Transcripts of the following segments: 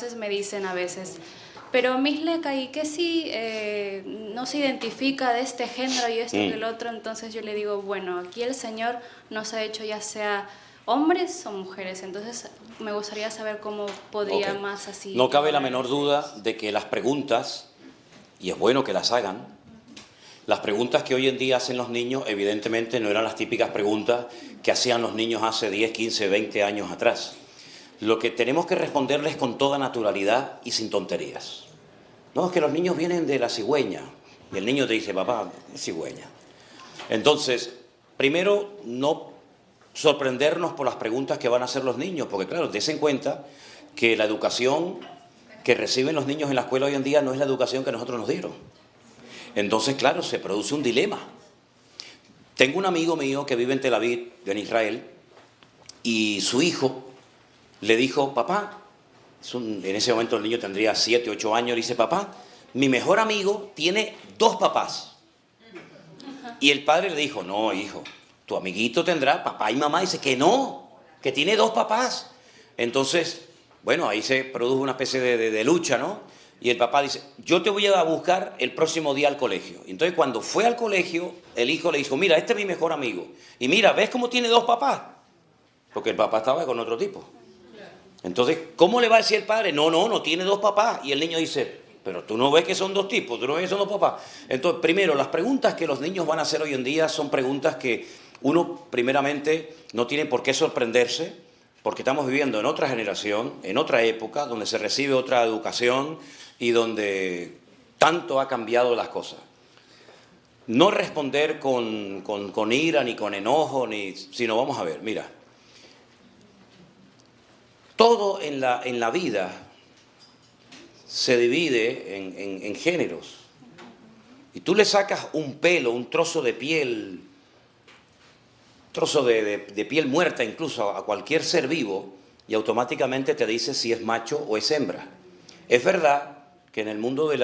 entonces me dicen a veces, pero Misleca, ¿y qué si no se identifica de este género y esto y el otro? Entonces yo le digo, bueno, aquí el Señor nos ha hecho ya sea hombres o mujeres, entonces me gustaría saber cómo podría más así. No cabe la menor duda de que las preguntas, y es bueno que las hagan, las preguntas que hoy en día hacen los niños evidentemente no eran las típicas preguntas que hacían los niños hace 10, 15, 20 años atrás. Lo que tenemos que responderles con toda naturalidad y sin tonterías. No, es que los niños vienen de la cigüeña. Y el niño te dice, papá, es cigüeña. Entonces, primero, no sorprendernos por las preguntas que van a hacer los niños, porque claro, dense en cuenta que la educación que reciben los niños en la escuela hoy en día no es la educación que nosotros nos dieron. Entonces, claro, se produce un dilema. Tengo un amigo mío que vive en Tel Aviv, en Israel, y su hijo le dijo, papá, en ese momento el niño tendría 7, 8 años, le dice, papá, mi mejor amigo tiene 2 papás. Y el padre le dijo, no, hijo, tu amiguito tendrá papá y mamá. Y dice que no, que tiene 2 papás. Entonces, bueno, ahí se produjo una especie de lucha, ¿no? Y el papá dice, yo te voy a buscar el próximo día al colegio. Y entonces cuando fue al colegio, el hijo le dijo, mira, este es mi mejor amigo. Y mira, ¿ves cómo tiene 2 papás? Porque el papá estaba con otro tipo. Entonces, ¿cómo le va a decir el padre? No tiene 2 papás. Y el niño dice, pero tú no ves que son 2 tipos, tú no ves que son 2 papás. Entonces, primero, las preguntas que los niños van a hacer hoy en día son preguntas que uno, primeramente, no tiene por qué sorprenderse, porque estamos viviendo en otra generación, en otra época, donde se recibe otra educación y donde tanto ha cambiado las cosas. No responder con ira, ni con enojo, sino vamos a ver, mira. Todo en la vida se divide en géneros. Y tú le sacas un pelo, un trozo de piel, trozo de piel muerta incluso a cualquier ser vivo y automáticamente te dice si es macho o es hembra. Es verdad que en el mundo de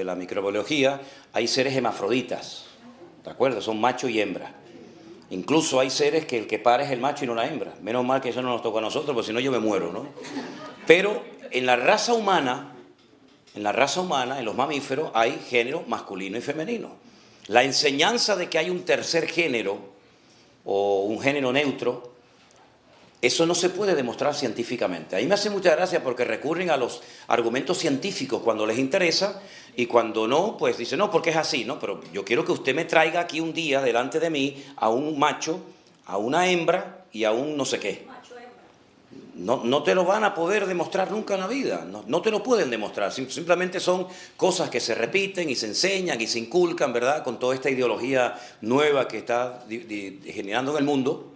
la microbiología hay seres hermafroditas, ¿de acuerdo? Son macho y hembra. Incluso hay seres que el que para es el macho y no la hembra. Menos mal que eso no nos toca a nosotros, porque si no yo me muero, ¿no? Pero en la raza humana, en los mamíferos, hay género masculino y femenino. La enseñanza de que hay un tercer género o un género neutro, eso no se puede demostrar científicamente. A mí me hace mucha gracia porque recurren a los argumentos científicos cuando les interesa y cuando no, pues dicen, no, porque es así, ¿no? Pero yo quiero que usted me traiga aquí un día delante de mí a un macho, a una hembra y a un no sé qué. No te lo van a poder demostrar nunca en la vida, no te lo pueden demostrar. Simplemente son cosas que se repiten y se enseñan y se inculcan, ¿verdad? Con toda esta ideología nueva que está generando en el mundo.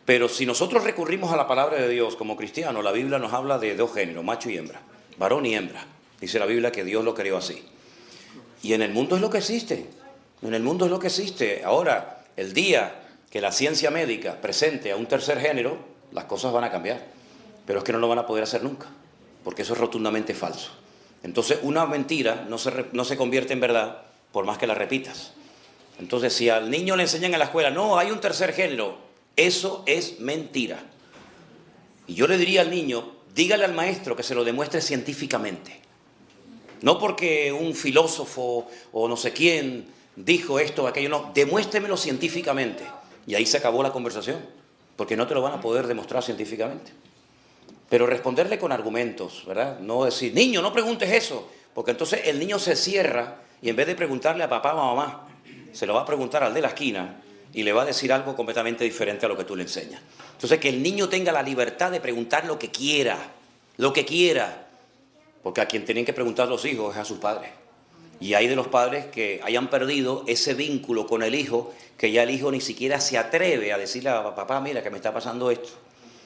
Pero si nosotros recurrimos a la palabra de Dios como cristianos, la Biblia nos habla de 2 géneros, macho y hembra, varón y hembra. Dice la Biblia que Dios lo creó así. Y en el mundo es lo que existe. En el mundo es lo que existe. Ahora, el día que la ciencia médica presente a un tercer género, las cosas van a cambiar. Pero es que no lo van a poder hacer nunca, porque eso es rotundamente falso. Entonces, una mentira no se convierte en verdad por más que la repitas. Entonces, si al niño le enseñan en la escuela, no, hay un tercer género, eso es mentira. Y yo le diría al niño, dígale al maestro que se lo demuestre científicamente. No porque un filósofo o no sé quién dijo esto o aquello, no, demuéstremelo científicamente. Y ahí se acabó la conversación, porque no te lo van a poder demostrar científicamente. Pero responderle con argumentos, ¿verdad? No decir, niño, no preguntes eso, porque entonces el niño se cierra y en vez de preguntarle a papá o a mamá, se lo va a preguntar al de la esquina y le va a decir algo completamente diferente a lo que tú le enseñas. Entonces, que el niño tenga la libertad de preguntar lo que quiera, porque a quien tienen que preguntar los hijos es a sus padres. Y hay de los padres que hayan perdido ese vínculo con el hijo, que ya el hijo ni siquiera se atreve a decirle a papá, mira que me está pasando esto,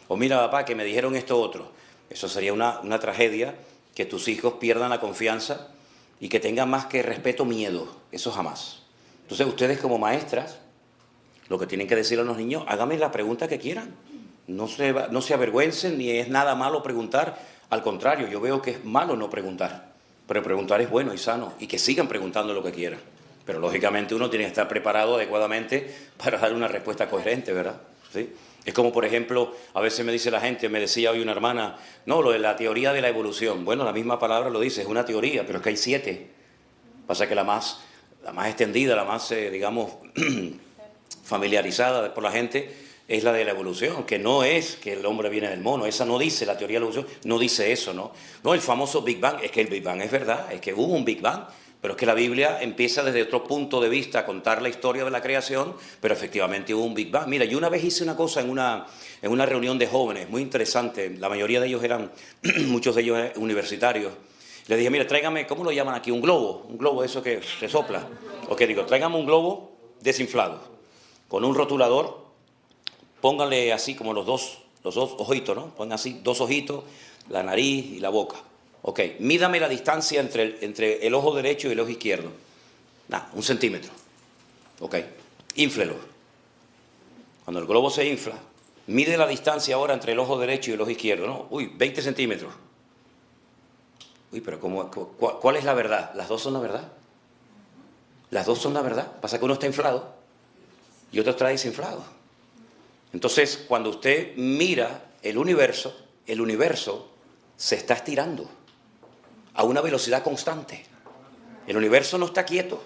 o mira papá que me dijeron esto otro. Eso sería una tragedia, que tus hijos pierdan la confianza y que tengan más que respeto, miedo. Eso jamás. Entonces ustedes como maestras, lo que tienen que decir a los niños, háganme la pregunta que quieran. No se avergüencen, ni es nada malo preguntar. Al contrario, yo veo que es malo no preguntar. Pero preguntar es bueno y sano, y que sigan preguntando lo que quieran. Pero lógicamente uno tiene que estar preparado adecuadamente para dar una respuesta coherente, ¿verdad? ¿Sí? Es como, por ejemplo, a veces me dice la gente, me decía hoy una hermana, no, lo de la teoría de la evolución. Bueno, la misma palabra lo dice, es una teoría, pero es que hay 7. Pasa que la más extendida, la más, digamos, familiarizada por la gente, es la de la evolución, que no es que el hombre viene del mono, esa no dice, la teoría de la evolución no dice eso, ¿no? No, el famoso Big Bang, es que el Big Bang es verdad, es que hubo un Big Bang, pero es que la Biblia empieza desde otro punto de vista a contar la historia de la creación, pero efectivamente hubo un Big Bang. Mira, yo una vez hice una cosa en una reunión de jóvenes, muy interesante, la mayoría de ellos eran, muchos de ellos universitarios. Les dije, mira, tráigame, ¿cómo lo llaman aquí? Un globo eso que se sopla. Ok, digo, tráigame un globo desinflado, con un rotulador, pónganle así como los dos ojitos, ¿no? Pongan así 2 ojitos, la nariz y la boca. Ok, mídame la distancia entre el ojo derecho y el ojo izquierdo. Nada, 1 centímetro. Ok, inflelo. Cuando el globo se infla, mide la distancia ahora entre el ojo derecho y el ojo izquierdo, ¿no? Uy, 20 centímetros. Uy, pero ¿cuál es la verdad? ¿Las dos son la verdad? Las dos son la verdad. Pasa que uno está inflado y otro está desinflado. Entonces, cuando usted mira el universo se está estirando a una velocidad constante. El universo no está quieto.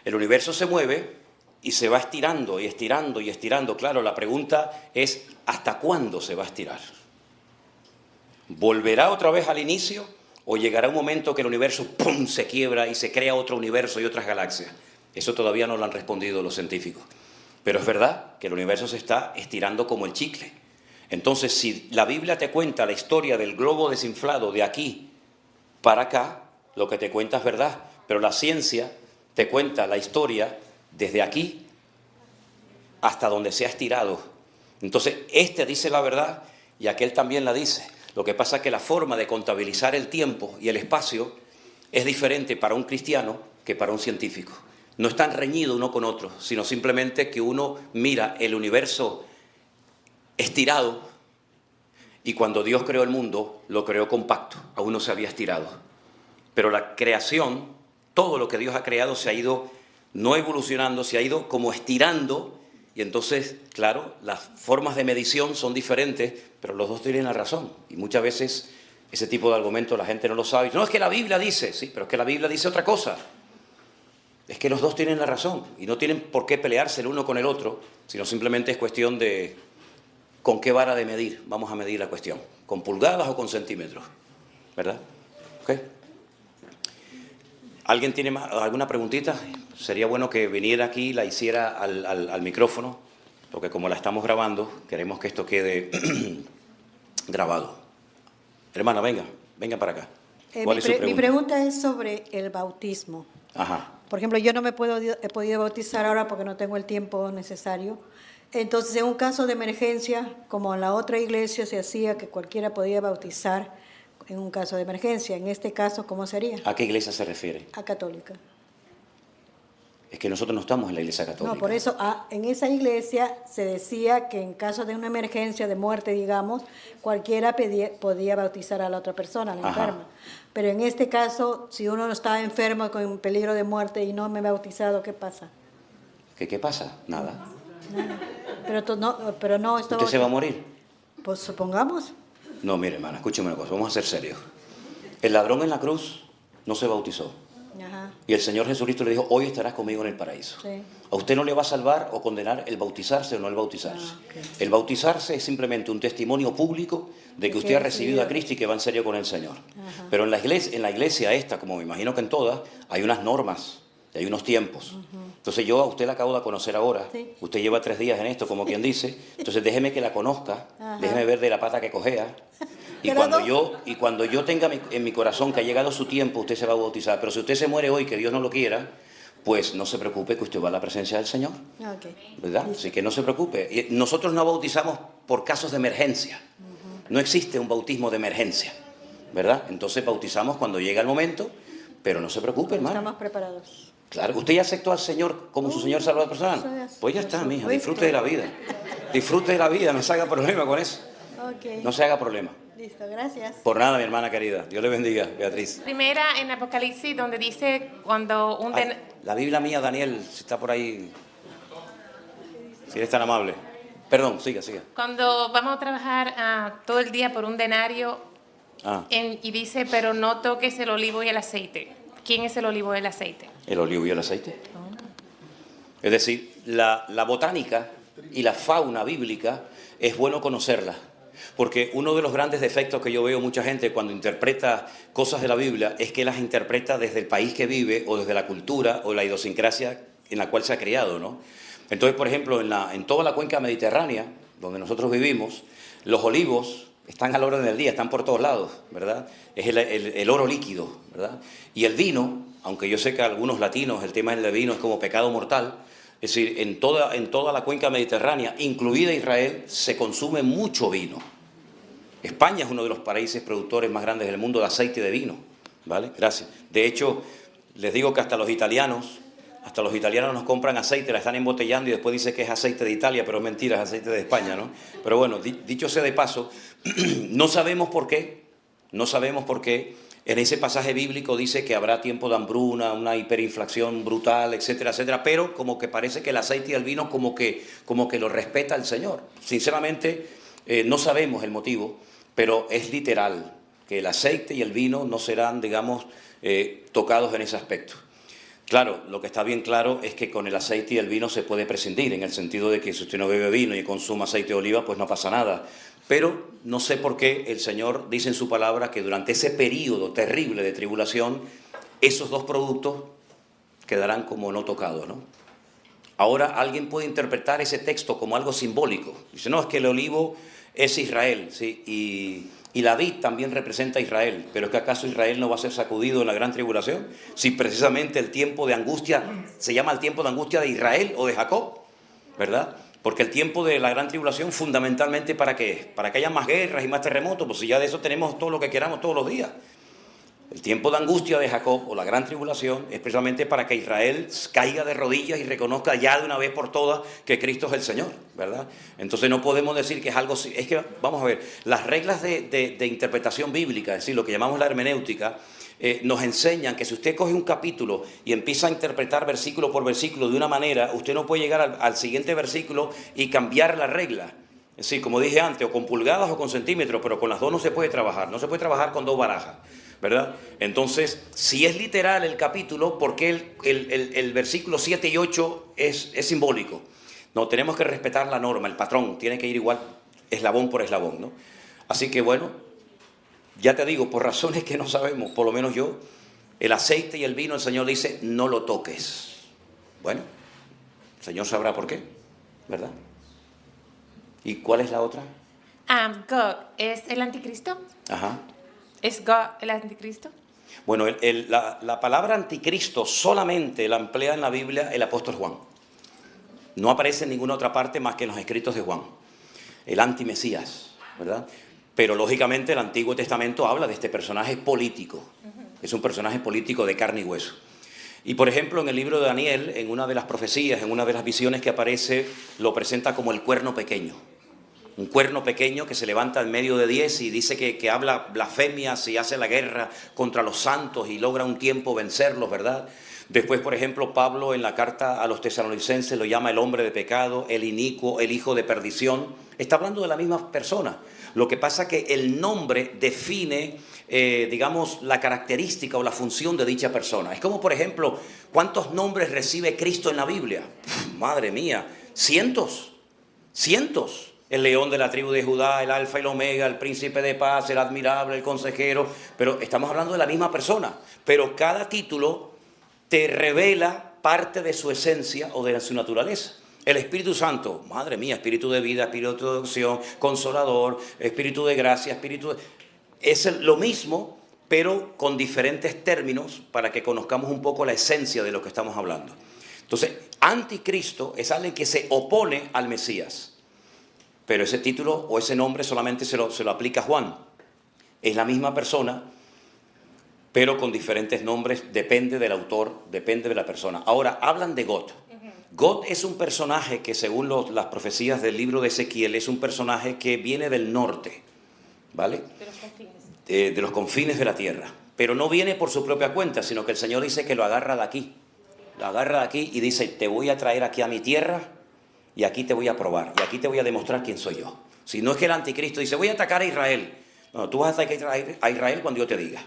El universo se mueve y se va estirando y estirando y estirando. Claro, la pregunta es, ¿hasta cuándo se va a estirar? ¿Volverá otra vez al inicio o llegará un momento que el universo ¡pum!, se quiebra y se crea otro universo y otras galaxias? Eso todavía no lo han respondido los científicos. Pero es verdad que el universo se está estirando como el chicle. Entonces, si la Biblia te cuenta la historia del globo desinflado de aquí para acá, lo que te cuenta es verdad. Pero la ciencia te cuenta la historia desde aquí hasta donde se ha estirado. Entonces, este dice la verdad y aquel también la dice. Lo que pasa es que la forma de contabilizar el tiempo y el espacio es diferente para un cristiano que para un científico. No están reñidos uno con otro, sino simplemente que uno mira el universo estirado y cuando Dios creó el mundo, lo creó compacto, aún no se había estirado. Pero la creación, todo lo que Dios ha creado se ha ido no evolucionando, se ha ido como estirando y entonces, claro, las formas de medición son diferentes, pero los dos tienen la razón. Y muchas veces ese tipo de argumentos la gente no lo sabe. No, es que la Biblia dice, sí, pero es que la Biblia dice otra cosa. Es que los dos tienen la razón y no tienen por qué pelearse el uno con el otro, sino simplemente es cuestión de con qué vara de medir vamos a medir la cuestión, con pulgadas o con centímetros, ¿verdad? ¿Ok? ¿Alguien tiene alguna preguntita? Sería bueno que viniera aquí y la hiciera al micrófono, porque como la estamos grabando, queremos que esto quede grabado. Hermana, venga para acá. ¿Cuál es su pregunta? Mi pregunta es sobre el bautismo. Ajá. Por ejemplo, yo no he podido bautizar ahora porque no tengo el tiempo necesario. Entonces, en un caso de emergencia, como en la otra iglesia se hacía que cualquiera podía bautizar en un caso de emergencia, en este caso, ¿cómo sería? ¿A qué iglesia se refiere? A católica. Es que nosotros no estamos en la iglesia católica. No, por eso en esa iglesia se decía que en caso de una emergencia de muerte, digamos, cualquiera podía bautizar a la otra persona, a la enferma. Pero en este caso, si uno está enfermo con peligro de muerte y no me he bautizado, ¿qué pasa? ¿Qué pasa? Nada. Pero no esto. ¿Usted se va a morir? Pues supongamos. No, mire, hermana, escúcheme una cosa, vamos a ser serios. El ladrón en la cruz no se bautizó. Ajá. Y el Señor Jesucristo le dijo, hoy estarás conmigo en el paraíso. Sí. A usted no le va a salvar o condenar el bautizarse o no el bautizarse. Okay. El bautizarse es simplemente un testimonio público de que usted ha recibido a Cristo y que va en serio con el Señor. Ajá. Pero en la iglesia esta, como me imagino que en todas, hay unas normas, y hay unos tiempos. Entonces yo a usted la acabo de conocer ahora. Sí. Usted lleva 3 días en esto, como quien dice. Entonces déjeme que la conozca, Ajá. déjeme ver de la pata que cojea. Y cuando yo tenga en mi corazón que ha llegado su tiempo, usted se va a bautizar. Pero si usted se muere hoy, que Dios no lo quiera, pues no se preocupe que usted va a la presencia del Señor. Okay. ¿Verdad? Así que no se preocupe. Y nosotros no bautizamos por casos de emergencia. No existe un bautismo de emergencia. ¿Verdad? Entonces bautizamos cuando llega el momento, pero no se preocupe, hermano. Estamos preparados. Claro, ¿usted ya aceptó al Señor como su Señor Salvador personal? Pues ya está, mija, disfrute de la vida. Disfrute de la vida, no se haga problema con eso. Okay. No se haga problema. Listo, gracias. Por nada, mi hermana querida. Dios le bendiga, Beatriz. Primera en Apocalipsis, donde dice cuando un... La Biblia mía, Daniel, si está por ahí, si eres tan amable. Perdón, siga. Cuando vamos a trabajar todo el día por un denario y dice, pero no toques el olivo y el aceite. ¿Quién es el olivo y el aceite? El olivo y el aceite. Es decir, la botánica y la fauna bíblica es bueno conocerla. Porque uno de los grandes defectos que yo veo mucha gente cuando interpreta cosas de la Biblia es que las interpreta desde el país que vive o desde la cultura o la idiosincrasia en la cual se ha criado, ¿no? Entonces, por ejemplo, en toda la cuenca mediterránea, donde nosotros vivimos, los olivos están a la orden del día, están por todos lados, ¿verdad? Es el oro líquido, ¿verdad? Y el vino, aunque yo sé que a algunos latinos el tema del vino es como pecado mortal, es decir, en toda la cuenca mediterránea, incluida Israel, se consume mucho vino. España es uno de los países productores más grandes del mundo de aceite de vino, ¿vale? Gracias. De hecho, les digo que hasta los italianos nos compran aceite, la están embotellando y después dice que es aceite de Italia, pero es mentira, es aceite de España, ¿no? Pero bueno, dicho sea de paso, no sabemos por qué, en ese pasaje bíblico dice que habrá tiempo de hambruna, una hiperinflación brutal, etcétera, etcétera, pero como que parece que el aceite y el vino como que lo respeta el Señor. Sinceramente, no sabemos el motivo, pero es literal, que el aceite y el vino no serán, digamos, tocados en ese aspecto. Claro, lo que está bien claro es que con el aceite y el vino se puede prescindir, en el sentido de que si usted no bebe vino y consume aceite de oliva, pues no pasa nada. Pero no sé por qué el Señor dice en su palabra que durante ese periodo terrible de tribulación, esos dos productos quedarán como no tocados, ¿no? Ahora alguien puede interpretar ese texto como algo simbólico. Dice, no, es que el olivo es Israel, ¿sí? Y la vid también representa a Israel, pero ¿es que acaso Israel no va a ser sacudido en la gran tribulación? Si precisamente el tiempo de angustia se llama el tiempo de angustia de Israel o de Jacob, ¿verdad? Porque el tiempo de la gran tribulación fundamentalmente ¿para qué es? Para que haya más guerras y más terremotos, pues si ya de eso tenemos todo lo que queramos todos los días. El tiempo de angustia de Jacob o la gran tribulación es precisamente para que Israel caiga de rodillas y reconozca ya de una vez por todas que Cristo es el Señor, ¿verdad? Entonces no podemos decir que es algo... Es que, vamos a ver, las reglas de interpretación bíblica, es decir, lo que llamamos la hermenéutica, nos enseñan que si usted coge un capítulo y empieza a interpretar versículo por versículo de una manera, usted no puede llegar al siguiente versículo y cambiar la regla. Es decir, como dije antes, o con pulgadas o con centímetros, pero con las dos no se puede trabajar, no se puede trabajar con dos barajas, ¿verdad? Entonces, si es literal el capítulo, ¿por qué el versículo 7 y 8 es simbólico? No, tenemos que respetar la norma, el patrón, tiene que ir igual eslabón por eslabón, ¿no? Así que bueno, ya te digo, por razones que no sabemos, por lo menos yo, el aceite y el vino, el Señor dice, no lo toques. Bueno, el Señor sabrá por qué, ¿verdad? ¿Y cuál es la otra? God, ¿es el anticristo? Ajá. ¿Es God el anticristo? Bueno, la palabra anticristo solamente la emplea en la Biblia el apóstol Juan. No aparece en ninguna otra parte más que en los escritos de Juan. El antimesías, ¿verdad? Pero lógicamente el Antiguo Testamento habla de este personaje político. Es un personaje político de carne y hueso. Y por ejemplo, en el libro de Daniel, en una de las profecías, en una de las visiones que aparece, lo presenta como el cuerno pequeño. Un cuerno pequeño que se levanta en medio de 10 y dice que habla blasfemias y hace la guerra contra los santos y logra un tiempo vencerlos, ¿verdad? Después, por ejemplo, Pablo en la carta a los tesalonicenses lo llama el hombre de pecado, el inicuo, el hijo de perdición. Está hablando de la misma persona. Lo que pasa es que el nombre define, digamos, la característica o la función de dicha persona. Es como, por ejemplo, ¿cuántos nombres recibe Cristo en la Biblia? Madre mía, cientos. El león de la tribu de Judá, el alfa y el omega, el príncipe de paz, el admirable, el consejero. Pero estamos hablando de la misma persona. Pero cada título te revela parte de su esencia o de su naturaleza. El Espíritu Santo, madre mía, espíritu de vida, espíritu de adopción, consolador, espíritu de gracia, espíritu de... Es lo mismo, pero con diferentes términos para que conozcamos un poco la esencia de lo que estamos hablando. Entonces, anticristo es alguien que se opone al Mesías. Pero ese título o ese nombre solamente se lo aplica a Juan. Es la misma persona, pero con diferentes nombres, depende del autor, depende de la persona. Ahora, hablan de God. God es un personaje que, según las profecías del libro de Ezequiel, es un personaje que viene del norte, ¿vale? De los confines. De los confines de la tierra. Pero no viene por su propia cuenta, sino que el Señor dice que lo agarra de aquí. Lo agarra de aquí y dice, te voy a traer aquí a mi tierra y aquí te voy a probar, y aquí te voy a demostrar quién soy yo. Si no es que el anticristo dice, voy a atacar a Israel. No, tú vas a atacar a Israel cuando yo te diga.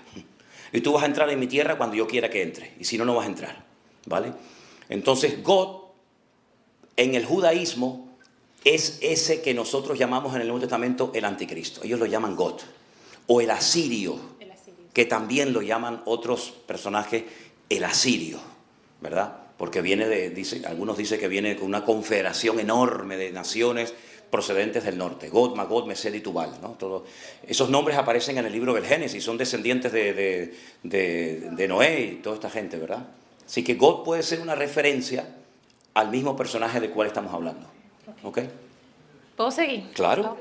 Y tú vas a entrar en mi tierra cuando yo quiera que entre. Y si no, no vas a entrar. ¿Vale? Entonces, God, en el judaísmo, es ese que nosotros llamamos en el Nuevo Testamento el anticristo. Ellos lo llaman God. O el asirio, que también lo llaman otros personajes el asirio, ¿verdad? Porque viene algunos dicen que viene con una confederación enorme de naciones procedentes del norte. God, Magog, Mesed y Tubal, ¿no? Esos nombres aparecen en el libro del Génesis, son descendientes de Noé y toda esta gente, ¿verdad? Así que God puede ser una referencia al mismo personaje del cual estamos hablando. ¿Ok? ¿Puedo seguir? Claro.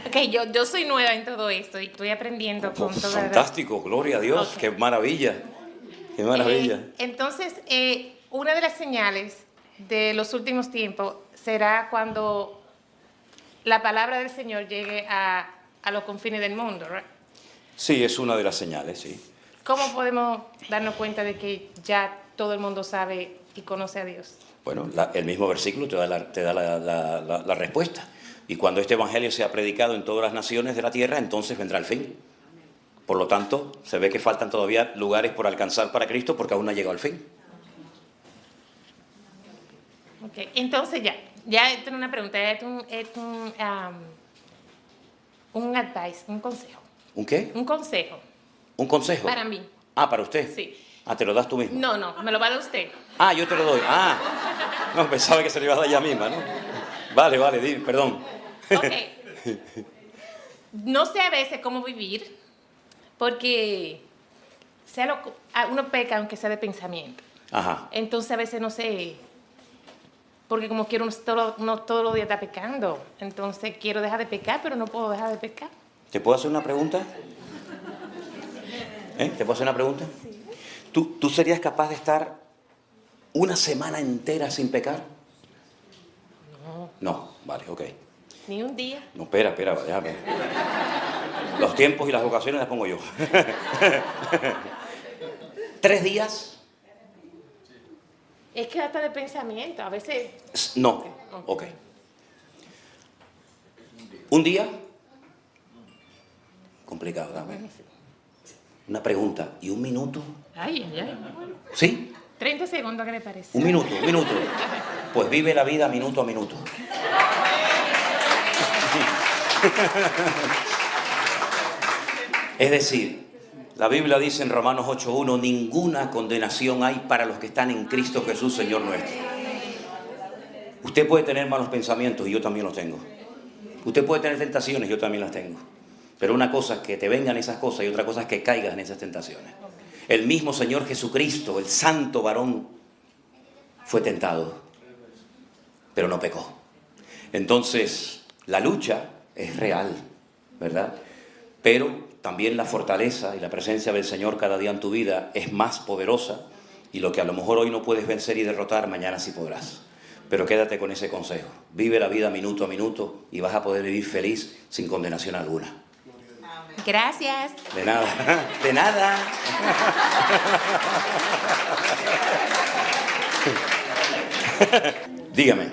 Ok, yo soy nueva en todo esto y estoy aprendiendo con todo. Fantástico, gloria a Dios, Okay. qué maravilla. Qué maravilla. Entonces, una de las señales de los últimos tiempos será cuando la palabra del Señor llegue a los confines del mundo, ¿right? Sí, es una de las señales, sí. ¿Cómo podemos darnos cuenta de que ya todo el mundo sabe y conoce a Dios? Bueno, el mismo versículo te da la respuesta. Y cuando este evangelio sea predicado en todas las naciones de la tierra, entonces vendrá el fin. Por lo tanto, se ve que faltan todavía lugares por alcanzar para Cristo porque aún no ha llegado el fin. Ok, entonces ya tengo una pregunta, un advice, un consejo. ¿Un qué? Un consejo. ¿Un consejo? Para mí. Ah, ¿para usted? Sí. Ah, ¿te lo das tú mismo? No, me lo va a dar usted. Ah, yo te lo doy. Ah, no, pensaba que se lo iba a dar ella misma, ¿no? Vale, dime, perdón. Ok. No sé a veces cómo vivir, porque uno peca aunque sea de pensamiento. Ajá. Entonces a veces no sé, porque como quiero uno todos los días está pecando. Entonces quiero dejar de pecar, pero no puedo dejar de pecar. ¿Te puedo hacer una pregunta? ¿Te puedo hacer una pregunta? Sí. ¿Tú serías capaz de estar una semana entera sin pecar? No, vale, ok. Ni un día. No, espera, déjame. Los tiempos y las ocasiones las pongo yo. 3 días. Es que hasta de pensamiento, a veces... No, ok. ¿Un día? Complicado, dame. Una pregunta. ¿Y un minuto? Ay. ¿Sí? 30 segundos, ¿qué le parece? Un minuto. Pues vive la vida minuto a minuto. Es decir, la Biblia dice en Romanos 8:1, ninguna condenación hay para los que están en Cristo Jesús, Señor nuestro. Usted puede tener malos pensamientos y yo también los tengo. Usted puede tener tentaciones, yo también las tengo. Pero una cosa es que te vengan esas cosas y otra cosa es que caigas en esas tentaciones. El mismo Señor Jesucristo, el santo varón, fue tentado, pero no pecó. Entonces, la lucha es real, ¿verdad? Pero también la fortaleza y la presencia del Señor cada día en tu vida es más poderosa, y lo que a lo mejor hoy no puedes vencer y derrotar, mañana sí podrás. Pero quédate con ese consejo. Vive la vida minuto a minuto y vas a poder vivir feliz sin condenación alguna. Gracias. De nada, de nada. Dígame.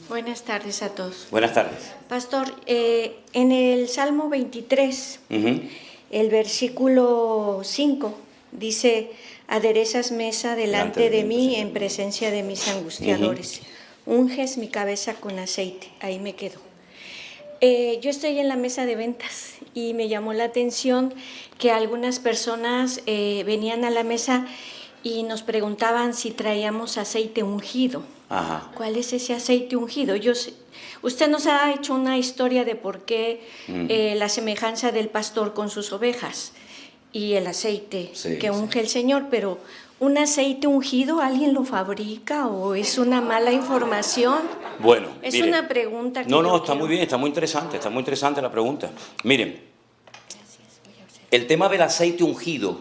Buenas tardes a todos. Buenas tardes. Pastor, en el Salmo 23, el versículo 5, dice, aderezas mesa delante de mí en presencia de mis angustiadores. Unges mi cabeza con aceite. Ahí me quedo. Yo estoy en la mesa de ventas y me llamó la atención que algunas personas venían a la mesa y nos preguntaban si traíamos aceite ungido. Ajá. ¿Cuál es ese aceite ungido? Usted nos ha hecho una historia de por qué la semejanza del pastor con sus ovejas y el aceite que unge el Señor, pero ¿un aceite ungido alguien lo fabrica o es una mala información? Bueno, es mire, una pregunta que No, está muy bien, está muy interesante la pregunta. Miren, el tema del aceite ungido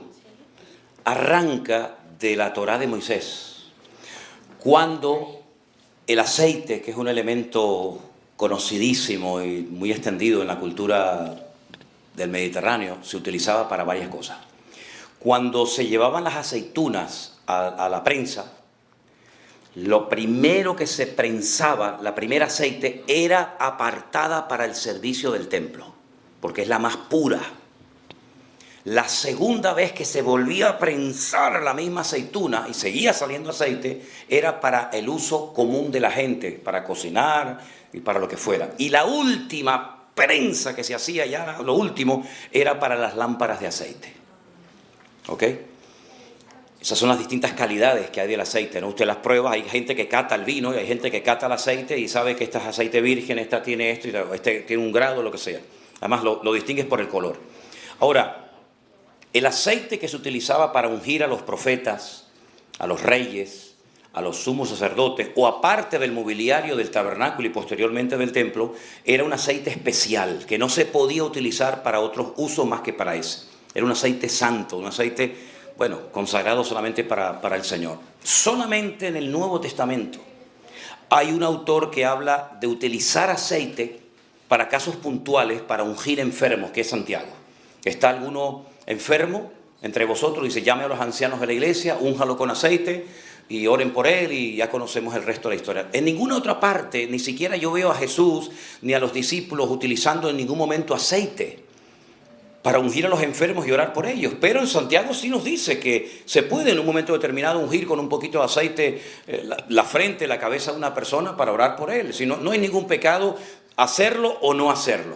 arranca de la Torá de Moisés, cuando el aceite, que es un elemento conocidísimo y muy extendido en la cultura del Mediterráneo, se utilizaba para varias cosas. Cuando se llevaban las aceitunas a la prensa, lo primero que se prensaba, la primera aceite, era apartada para el servicio del templo, porque es la más pura. La segunda vez que se volvía a prensar la misma aceituna y seguía saliendo aceite, era para el uso común de la gente, para cocinar y para lo que fuera. Y la última prensa que se hacía, ya lo último, era para las lámparas de aceite. ¿Ok? Esas son las distintas calidades que hay del aceite, ¿no? Usted las prueba, hay gente que cata el vino y hay gente que cata el aceite y sabe que este es aceite virgen, esta tiene esto, y este tiene un grado, lo que sea. Además lo distingues por el color. Ahora, el aceite que se utilizaba para ungir a los profetas, a los reyes, a los sumos sacerdotes, o aparte del mobiliario del tabernáculo y posteriormente del templo, era un aceite especial, que no se podía utilizar para otros usos más que para ese. Era un aceite santo, un aceite, bueno, consagrado solamente para el Señor. Solamente en el Nuevo Testamento hay un autor que habla de utilizar aceite para casos puntuales, para ungir enfermos, que es Santiago. Está alguno enfermo entre vosotros, dice, llame a los ancianos de la iglesia, únjalo con aceite y oren por él, y ya conocemos el resto de la historia. En ninguna otra parte, ni siquiera yo veo a Jesús ni a los discípulos utilizando en ningún momento aceite para ungir a los enfermos y orar por ellos. Pero en Santiago sí nos dice que se puede en un momento determinado ungir con un poquito de aceite la frente, la cabeza de una persona para orar por él. Si no, no hay ningún pecado hacerlo o no hacerlo.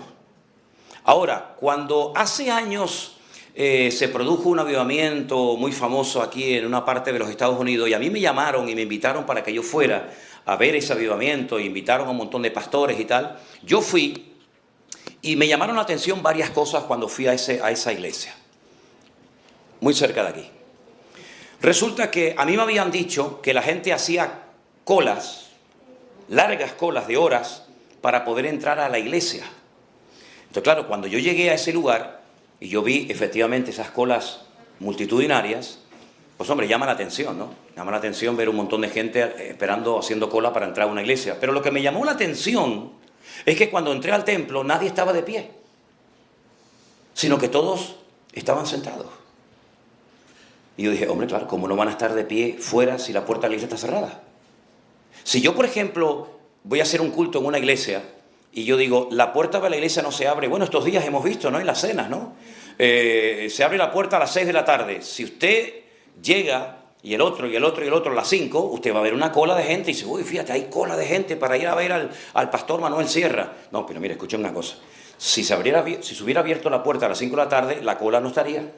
Ahora, cuando hace años se produjo un avivamiento muy famoso aquí en una parte de los Estados Unidos, y a mí me llamaron y me invitaron para que yo fuera a ver ese avivamiento, invitaron a un montón de pastores y tal, yo fui y me llamaron la atención varias cosas cuando fui a esa iglesia, muy cerca de aquí. Resulta que a mí me habían dicho que la gente hacía colas, largas colas de horas, para poder entrar a la iglesia. Entonces, claro, cuando yo llegué a ese lugar y yo vi efectivamente esas colas multitudinarias, pues hombre, llama la atención, ¿no? Llama la atención ver un montón de gente esperando, haciendo cola para entrar a una iglesia. Pero lo que me llamó la atención es que cuando entré al templo nadie estaba de pie, sino que todos estaban sentados. Y yo dije, hombre, claro, ¿cómo no van a estar de pie fuera si la puerta de la iglesia está cerrada? Si yo, por ejemplo, voy a hacer un culto en una iglesia y yo digo, la puerta de la iglesia no se abre, bueno, estos días hemos visto, ¿no? En las cenas, ¿no? Se abre la puerta a las 6 de la tarde. Si usted llega y el otro a las 5, usted va a ver una cola de gente y dice, uy, fíjate, hay cola de gente para ir a ver al pastor Manuel Sierra. No, pero mire, escuchen una cosa. Si se hubiera abierto la puerta a las 5 de la tarde, la cola no estaría.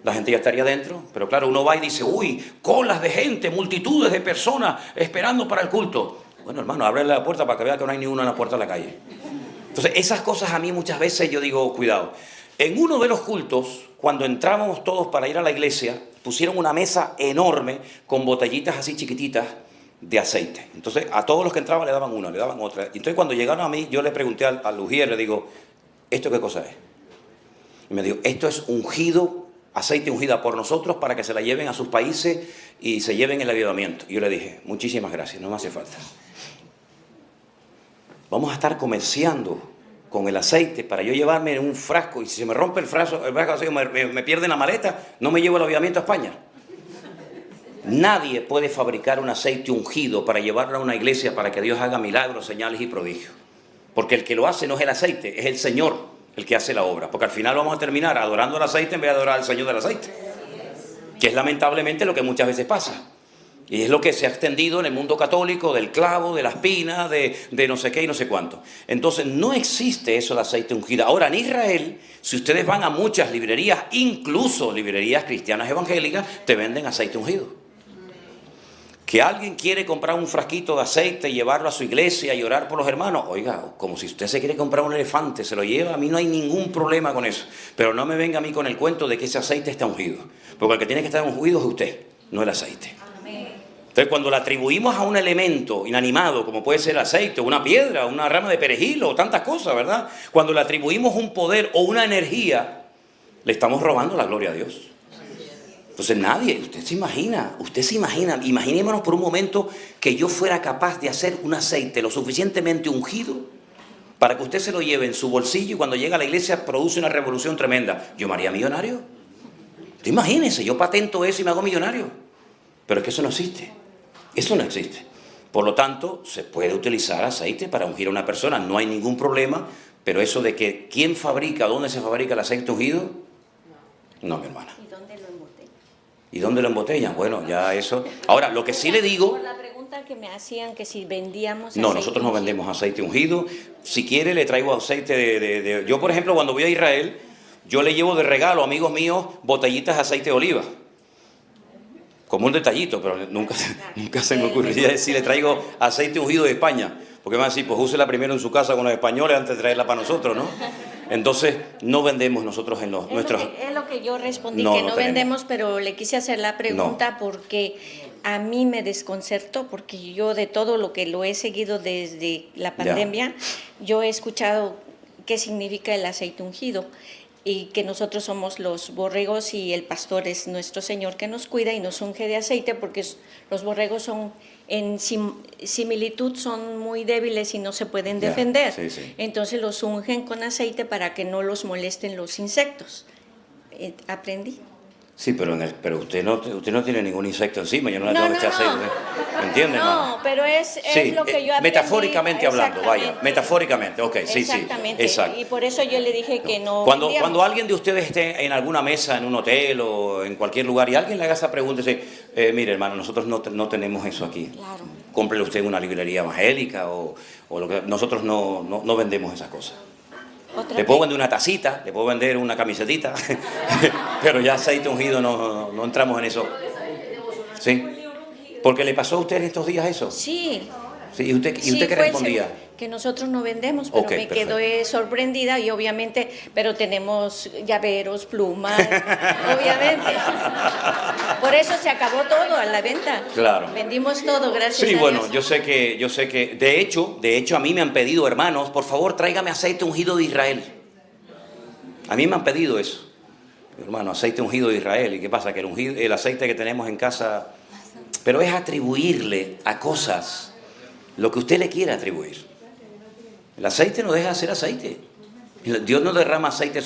La gente ya estaría dentro. Pero claro, uno va y dice, uy, colas de gente, multitudes de personas esperando para el culto. Bueno, hermano, ábrele la puerta para que vea que no hay ni uno en la puerta de la calle. Entonces, esas cosas a mí muchas veces yo digo, cuidado. En uno de los cultos, cuando entrábamos todos para ir a la iglesia, pusieron una mesa enorme con botellitas así chiquititas de aceite. Entonces, a todos los que entraban le daban una, le daban otra. Entonces, cuando llegaron a mí, yo le pregunté al ujier, le digo, ¿esto qué cosa es? Y me dijo, esto es ungido, aceite ungida por nosotros para que se la lleven a sus países y se lleven el avivamiento. Y yo le dije, muchísimas gracias, no me hace falta. Vamos a estar comerciando con el aceite para yo llevarme en un frasco, y si se me rompe el frasco me pierde la maleta, no me llevo el avivamiento a España. Nadie puede fabricar un aceite ungido para llevarlo a una iglesia para que Dios haga milagros, señales y prodigios. Porque el que lo hace no es el aceite, es el Señor el que hace la obra. Porque al final vamos a terminar adorando al aceite en vez de adorar al Señor del aceite. Que es lamentablemente lo que muchas veces pasa. Y es lo que se ha extendido en el mundo católico, del clavo, de la espina, de no sé qué y no sé cuánto. Entonces no existe eso de aceite ungido. Ahora en Israel, si ustedes van a muchas librerías, incluso librerías cristianas evangélicas, te venden aceite ungido. Que alguien quiere comprar un frasquito de aceite y llevarlo a su iglesia y orar por los hermanos, oiga, como si usted se quiere comprar un elefante, se lo lleva, a mí no hay ningún problema con eso. Pero no me venga a mí con el cuento de que ese aceite está ungido. Porque el que tiene que estar ungido es usted, no el aceite. Entonces, cuando le atribuimos a un elemento inanimado, como puede ser el aceite, o una piedra, una rama de perejil, o tantas cosas, ¿verdad? Cuando le atribuimos un poder o una energía, le estamos robando la gloria a Dios. Entonces, usted se imagina, imaginémonos por un momento que yo fuera capaz de hacer un aceite lo suficientemente ungido para que usted se lo lleve en su bolsillo y cuando llega a la iglesia produce una revolución tremenda. ¿Yo me haría millonario? Usted imagínese, yo patento eso y me hago millonario. Pero es que eso no existe. Eso no existe. Por lo tanto, se puede utilizar aceite para ungir a una persona, no hay ningún problema, pero eso de que quién fabrica, dónde se fabrica el aceite ungido, no, mi hermana. ¿Y dónde lo embotellan? ¿Y dónde lo embotellan? Bueno, ya eso... Ahora, lo que sí le digo... Por la pregunta que me hacían, que si vendíamos No, aceite nosotros no ungido. vendemos aceite ungido. Si quiere, le traigo aceite de... Yo, por ejemplo, cuando voy a Israel, yo le llevo de regalo a amigos míos botellitas de aceite de oliva. Como un detallito, pero nunca se me ocurriría decir, le traigo aceite ungido de España. Porque me van a decir, pues úsela primero en su casa con los españoles antes de traerla para nosotros, ¿no? Entonces, no vendemos nosotros en nuestros... Es lo que yo respondí, No, que no no tenemos. vendemos, pero le quise hacer la pregunta porque a mí me desconcertó, porque yo de todo lo que lo he seguido desde la pandemia, yo he escuchado qué significa el aceite ungido y que nosotros somos los borregos y el pastor es nuestro Señor que nos cuida y nos unge de aceite, porque los borregos son en similitud son muy débiles y no se pueden defender. Sí, sí. Entonces los ungen con aceite para que no los molesten los insectos. Aprendí. Sí, pero usted no tiene ningún insecto encima, yo no le tengo que echar aceite. ¿Me entiende, hermano? No, pero es Sí, lo que yo aprendí. metafóricamente hablando, vaya, Exactamente. metafóricamente, ok, sí, Exactamente. exacto. Y por eso yo le dije que no. Cuando alguien de ustedes esté en alguna mesa, en un hotel o en cualquier lugar, y alguien le haga esa pregunta, dice, mire hermano, nosotros no tenemos eso aquí. Claro. Cómprele usted en una librería evangélica o lo que... Nosotros no vendemos esas cosas. Le puedo vender una tacita, le puedo vender una camisetita, pero ya aceite ungido no entramos en eso. ¿Sí? ¿Porque le pasó a usted en estos días eso? Sí. Sí, ¿y usted Sí, qué fue respondía? que nosotros no vendemos, pero Ok, me perfecto. quedé sorprendida y obviamente, pero tenemos llaveros, plumas, obviamente. Por eso se acabó todo a la venta. Claro. Vendimos todo, gracias Sí, a bueno, Dios. yo sé que, de hecho a mí me han pedido, hermanos, por favor, tráigame aceite ungido de Israel. A mí me han pedido eso. Hermano, aceite ungido de Israel. ¿Y qué pasa? Que el aceite que tenemos en casa, pero es atribuirle a cosas lo que usted le quiera atribuir. El aceite no deja de ser aceite. Dios no derrama aceite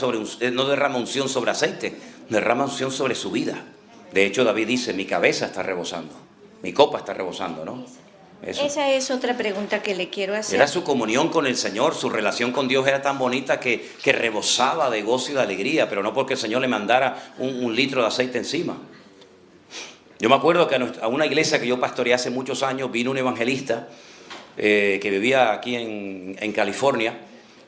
no derrama unción sobre aceite, derrama unción sobre su vida. De hecho, David dice, mi cabeza está rebosando, mi copa está rebosando, ¿no? Eso. Esa es otra pregunta que le quiero hacer. Era su comunión con el Señor, su relación con Dios era tan bonita que rebosaba de gozo y de alegría, pero no porque el Señor le mandara un litro de aceite encima. Yo me acuerdo que a una iglesia que yo pastoreé hace muchos años, vino un evangelista que vivía aquí en California,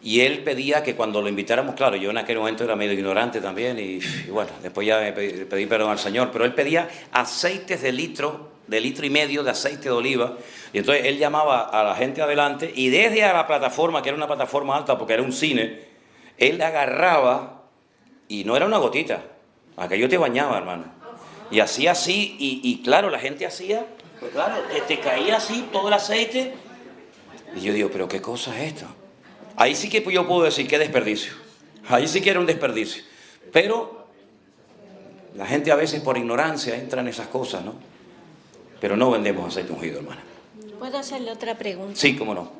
y él pedía que cuando lo invitáramos, claro, yo en aquel momento era medio ignorante también, y bueno, después ya me pedí perdón al Señor, pero él pedía aceites de litro y medio de aceite de oliva, y entonces él llamaba a la gente adelante, y desde a la plataforma, que era una plataforma alta porque era un cine, él agarraba, y no era una gotita, aquello te bañaba, hermano, y hacía así, y claro, la gente hacía, pues claro, te caía así todo el aceite, y yo digo, pero ¿qué cosa es esto? Ahí sí que yo puedo decir qué desperdicio. Ahí sí que era un desperdicio. Pero la gente a veces por ignorancia entra en esas cosas, ¿no? Pero no vendemos aceite ungido, hermana. ¿Puedo hacerle otra pregunta? Sí, cómo no.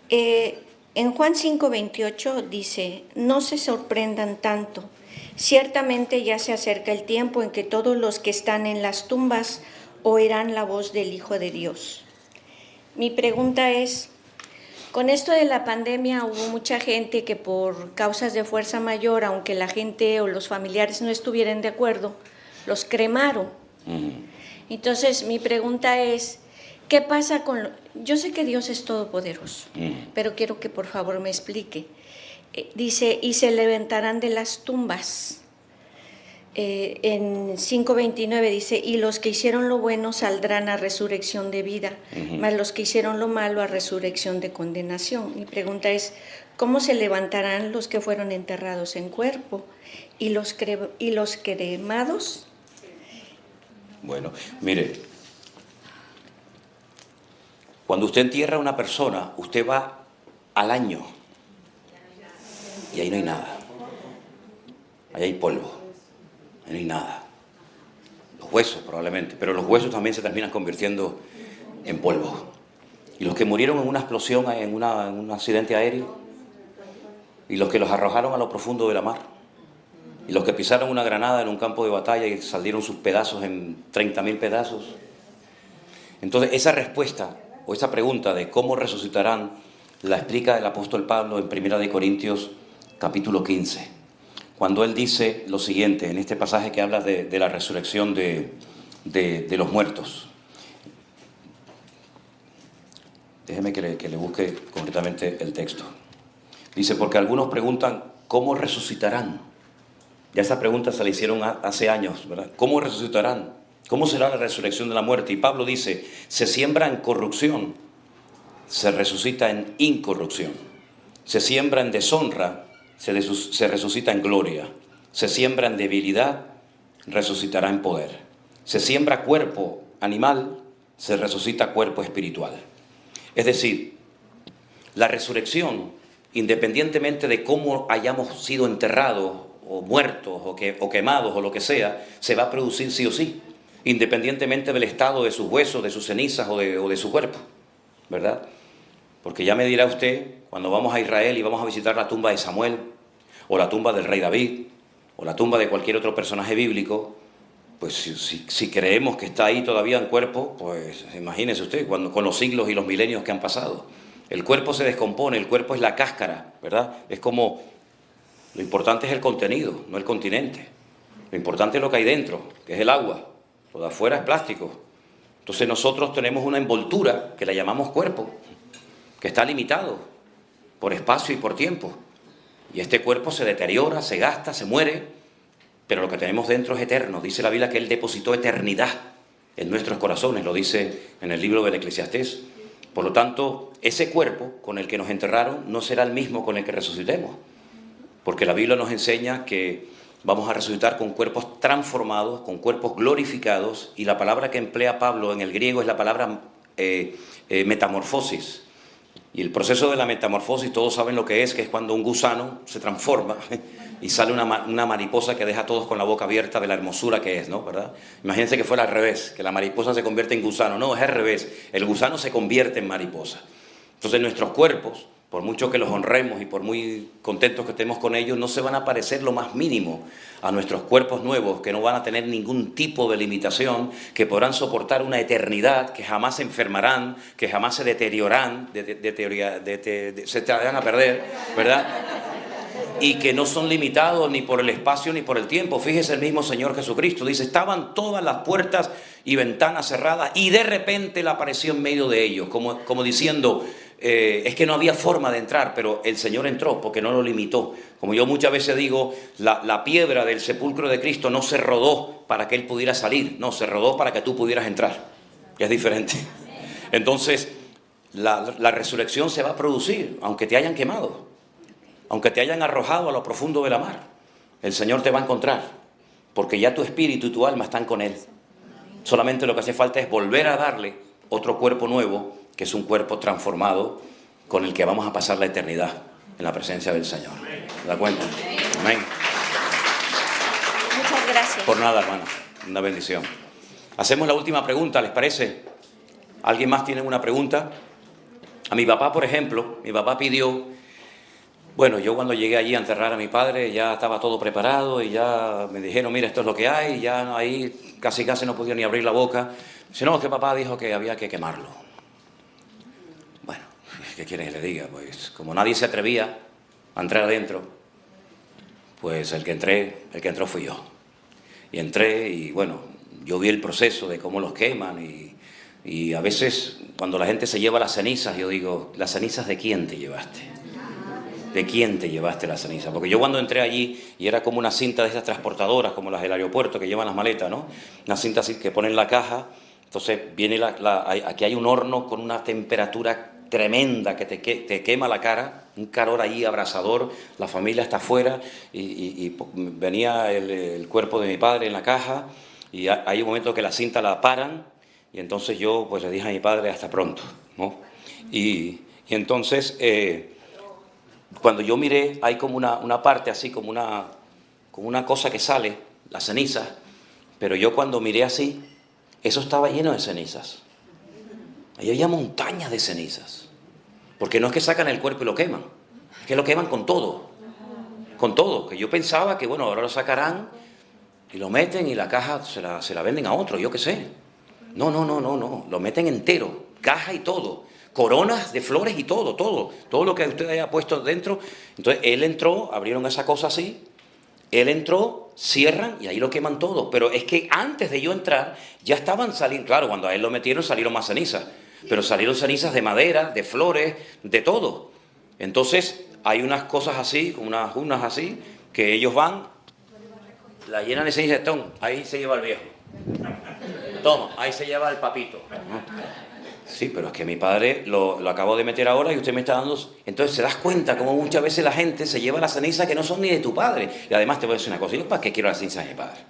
En Juan 5:28 dice, no se sorprendan tanto. Ciertamente ya se acerca el tiempo en que todos los que están en las tumbas oirán la voz del Hijo de Dios. Mi pregunta es, con esto de la pandemia hubo mucha gente que por causas de fuerza mayor, aunque la gente o los familiares no estuvieran de acuerdo, los cremaron. Entonces mi pregunta es, ¿qué pasa con...? Yo sé que Dios es todopoderoso, pero quiero que por favor me explique. Dice, y se levantarán de las tumbas. En 5:29 dice, y los que hicieron lo bueno saldrán a resurrección de vida, mas los que hicieron lo malo a resurrección de condenación. Mi pregunta es, ¿cómo se levantarán los que fueron enterrados en cuerpo y los cremados? Bueno, mire, cuando usted entierra a una persona, usted va al año y ahí no hay nada. Ahí hay polvo. No hay nada. Los huesos probablemente, pero los huesos también se terminan convirtiendo en polvo. Y los que murieron en una explosión, en un accidente aéreo, y los que los arrojaron a lo profundo de la mar, y los que pisaron una granada en un campo de batalla y salieron sus pedazos en 30.000 pedazos, Entonces, esa respuesta o esa pregunta de cómo resucitarán la explica el apóstol Pablo en 1 Corintios capítulo 15, cuando él dice lo siguiente, en este pasaje que habla de la resurrección de los muertos. Déjeme que le busque concretamente el texto. Dice, porque algunos preguntan, ¿cómo resucitarán? Ya esa pregunta se la hicieron hace años, ¿verdad? ¿Cómo resucitarán? ¿Cómo será la resurrección de la muerte? Y Pablo dice, se siembra en corrupción, se resucita en incorrupción. Se siembra en deshonra, se resucita en gloria. Se siembra en debilidad, resucitará en poder. Se siembra cuerpo animal, se resucita cuerpo espiritual. Es decir, la resurrección, independientemente de cómo hayamos sido enterrados o muertos o quemados o lo que sea, se va a producir sí o sí, independientemente del estado de sus huesos, de sus cenizas o de su cuerpo, ¿verdad? Porque ya me dirá usted, cuando vamos a Israel y vamos a visitar la tumba de Samuel, o la tumba del rey David, o la tumba de cualquier otro personaje bíblico, pues si creemos que está ahí todavía en cuerpo, pues imagínese usted, con los siglos y los milenios que han pasado. El cuerpo se descompone, el cuerpo es la cáscara, ¿verdad? Es como, lo importante es el contenido, no el continente. Lo importante es lo que hay dentro, que es el agua. Lo de afuera es plástico. Entonces nosotros tenemos una envoltura que la llamamos cuerpo, que está limitado por espacio y por tiempo. Y este cuerpo se deteriora, se gasta, se muere, pero lo que tenemos dentro es eterno. Dice la Biblia que Él depositó eternidad en nuestros corazones, lo dice en el libro del Eclesiastés. Por lo tanto, ese cuerpo con el que nos enterraron no será el mismo con el que resucitemos, porque la Biblia nos enseña que vamos a resucitar con cuerpos transformados, con cuerpos glorificados, y la palabra que emplea Pablo en el griego es la palabra metamorfosis. Y el proceso de la metamorfosis, todos saben lo que es cuando un gusano se transforma y sale una mariposa que deja a todos con la boca abierta de la hermosura que es, ¿no? ¿Verdad? Imagínense que fuera al revés, que la mariposa se convierte en gusano. No, es al revés, el gusano se convierte en mariposa. Entonces nuestros cuerpos, por mucho que los honremos y por muy contentos que estemos con ellos, no se van a parecer lo más mínimo a nuestros cuerpos nuevos, que no van a tener ningún tipo de limitación, que podrán soportar una eternidad, que jamás se enfermarán, que jamás se deteriorarán, se van a perder, ¿verdad? Y que no son limitados ni por el espacio ni por el tiempo. Fíjese el mismo Señor Jesucristo, dice, estaban todas las puertas y ventanas cerradas y de repente Él apareció en medio de ellos, como diciendo, es que no había forma de entrar, pero el Señor entró porque no lo limitó. Como yo muchas veces digo, la piedra del sepulcro de Cristo no se rodó para que Él pudiera salir, no, se rodó para que tú pudieras entrar, que es diferente. Entonces, la resurrección se va a producir, aunque te hayan quemado, aunque te hayan arrojado a lo profundo de la mar. El Señor te va a encontrar, porque ya tu espíritu y tu alma están con Él. Solamente lo que hace falta es volver a darle otro cuerpo nuevo, que es un cuerpo transformado con el que vamos a pasar la eternidad en la presencia del Señor. ¿Se da cuenta? Amén. Muchas gracias. Por nada, hermano. Una bendición. Hacemos la última pregunta, ¿les parece? ¿Alguien más tiene una pregunta? A mi papá, por ejemplo, mi papá pidió... Bueno, yo cuando llegué allí a enterrar a mi padre ya estaba todo preparado y ya me dijeron, mira, esto es lo que hay, y ya ahí casi no podía ni abrir la boca. Dice, no, que papá dijo que había que quemarlo. Bueno, ¿qué quieren que le diga? Pues como nadie se atrevía a entrar adentro, pues el que entró fui yo. Y entré y bueno, yo vi el proceso de cómo los queman y a veces cuando la gente se lleva las cenizas, yo digo, ¿las cenizas de quién te llevaste? ¿De quién te llevaste la ceniza? Porque yo cuando entré allí, y era como una cinta de esas transportadoras, como las del aeropuerto que llevan las maletas, ¿no? Una cinta así que ponen la caja, entonces viene aquí hay un horno con una temperatura tremenda que te quema la cara, un calor ahí abrasador, la familia está afuera, y venía el cuerpo de mi padre en la caja, y hay un momento que la cinta la paran, y entonces yo pues le dije a mi padre, hasta pronto, ¿no? Y entonces... cuando yo miré, hay como una parte así, como una cosa que sale, las cenizas, pero yo cuando miré así, eso estaba lleno de cenizas. Ahí había montañas de cenizas. Porque no es que sacan el cuerpo y lo queman, es que lo queman con todo, que yo pensaba que bueno, ahora lo sacarán y lo meten y la caja se la venden a otro, yo qué sé. No, lo meten entero, caja y todo, coronas de flores y todo lo que usted haya puesto dentro. Entonces él entró, abrieron esa cosa así, él entró, cierran y ahí lo queman todo. Pero es que antes de yo entrar ya estaban saliendo, claro, cuando a él lo metieron salieron más cenizas, pero salieron cenizas de madera, de flores, de todo. Entonces hay unas cosas así, unas urnas así, que ellos van, la llenan de ceniza, ahí se lleva el viejo. Toma, ahí se lleva el papito. Sí, pero es que mi padre lo acabo de meter ahora y usted me está dando... Entonces se das cuenta cómo muchas veces la gente se lleva las cenizas que no son ni de tu padre. Y además te voy a decir una cosa, ¿yo para qué quiero las cenizas de mi padre?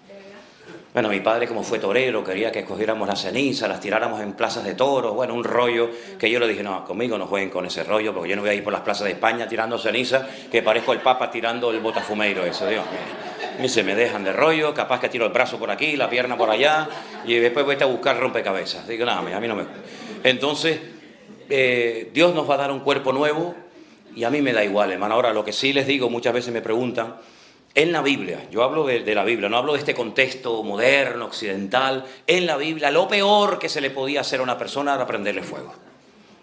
Bueno, mi padre como fue torero, quería que escogiéramos las cenizas, las tiráramos en plazas de toros, bueno, un rollo que yo le dije, no, conmigo no jueguen con ese rollo, porque yo no voy a ir por las plazas de España tirando cenizas, que parezco el Papa tirando el botafumeiro, eso, Dios mío. Y se me dejan de rollo, capaz que tiro el brazo por aquí, la pierna por allá, y después voy a buscar rompecabezas. Digo, nada, a mí no me... Entonces, Dios nos va a dar un cuerpo nuevo, y a mí me da igual, hermano. Ahora, lo que sí les digo, muchas veces me preguntan, en la Biblia, yo hablo de la Biblia, no hablo de este contexto moderno, occidental, en la Biblia, lo peor que se le podía hacer a una persona era prenderle fuego.